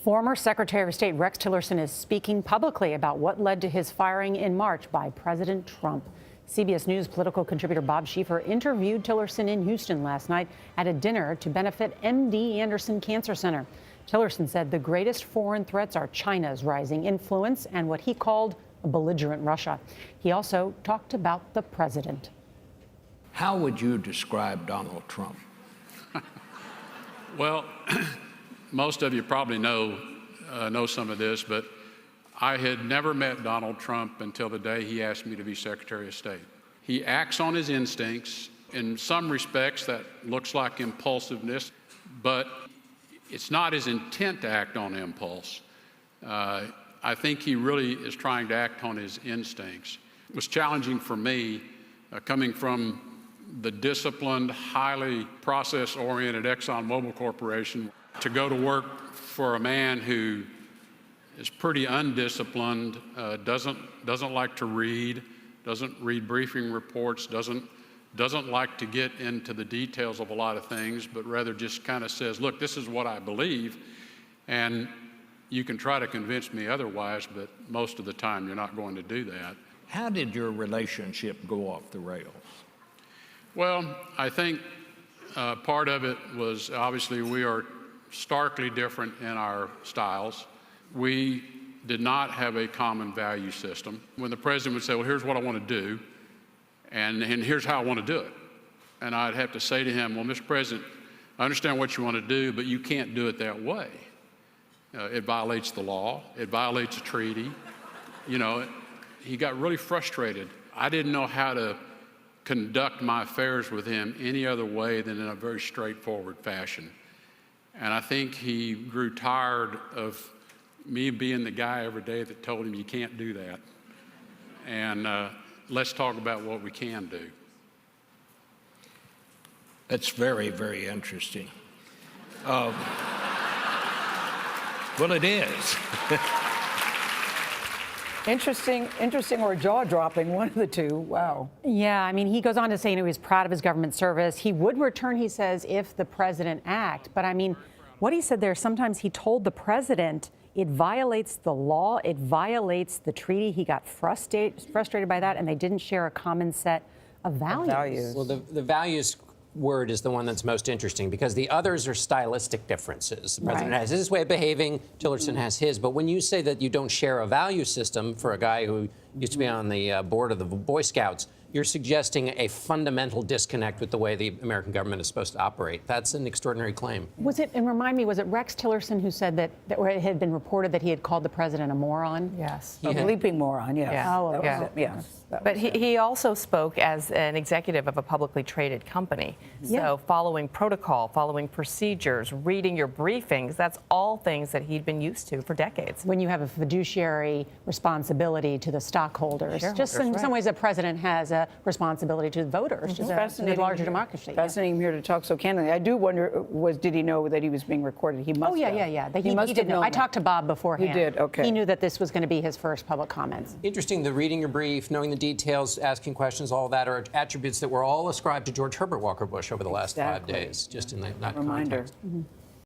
Former Secretary of State Rex Tillerson is speaking publicly about what led to his firing in March by President Trump. CBS News political contributor Bob Schieffer interviewed Tillerson in Houston last night at a dinner to benefit MD Anderson Cancer Center. Tillerson said the greatest foreign threats are China's rising influence and what he called a belligerent Russia. He also talked about the president. How would you describe Donald Trump? Well, most of you probably know some of this, but I had never met Donald Trump until the day he asked me to be Secretary of State. He acts on his instincts. In some respects, that looks like impulsiveness, but it's not his intent to act on impulse. I think he really is trying to act on his instincts. It was challenging for me, coming from the disciplined, highly process-oriented ExxonMobil Corporation, to go to work for a man who is pretty undisciplined, doesn't like to read, doesn't read briefing reports, doesn't like to get into the details of a lot of things, but rather just kind of says, look, this is what I believe, and you can try to convince me otherwise, but most of the time you're not going to do that. How did your relationship go off the rails? Well, I think part of it was obviously we are starkly different in our styles. We did not have a common value system. When the president would say, well, here's what I want to do, and here's how I want to do it. And I'd have to say to him, well, Mr. President, I understand what you want to do, but you can't do it that way. It violates the law. It violates a treaty. You know, he got really frustrated. I didn't know how to conduct my affairs with him any other way than in a very straightforward fashion. And I think he grew tired of me being the guy every day that told him you can't do that. And let's talk about what we can do. That's very, very interesting. Well, it is. Interesting or jaw-dropping, one of the two. Wow. Yeah, I mean, he goes on to say he was proud of his government service. He would return, he says, if the president act. But I mean, what he said there, sometimes he told the president it violates the law, it violates the treaty. He got frustrated by that, and they didn't share a common set of values. Well, the values word is the one that's most interesting because the others are stylistic differences. The president has his way of behaving, Tillerson has his. But when you say that you don't share a value system for a guy who used to be on the board of the Boy Scouts, you're suggesting a fundamental disconnect with the way the American government is supposed to operate. That's an extraordinary claim. Was it, and remind me, was it Rex Tillerson who said that or it had been reported that he had called the president a moron? Yes. A bleeping moron, yes. Yeah. Oh, okay. That was it. Yes. But he also spoke as an executive of a publicly traded company. So following protocol, following procedures, reading your briefings, that's all things that he'd been used to for decades. When you have a fiduciary responsibility to the stockholders, just in some ways the president has a responsibility to the voters, just a larger democracy. Fascinating here to talk so candidly. I do wonder, did he know that he was being recorded? He must have. He did know. I talked to Bob beforehand. He did, okay. He knew that this was going to be his first public comments. Interesting, the reading your brief, knowing the details, asking questions, all that are attributes that were all ascribed to George Herbert Walker Bush over the last 5 days, just in that Reminder. context.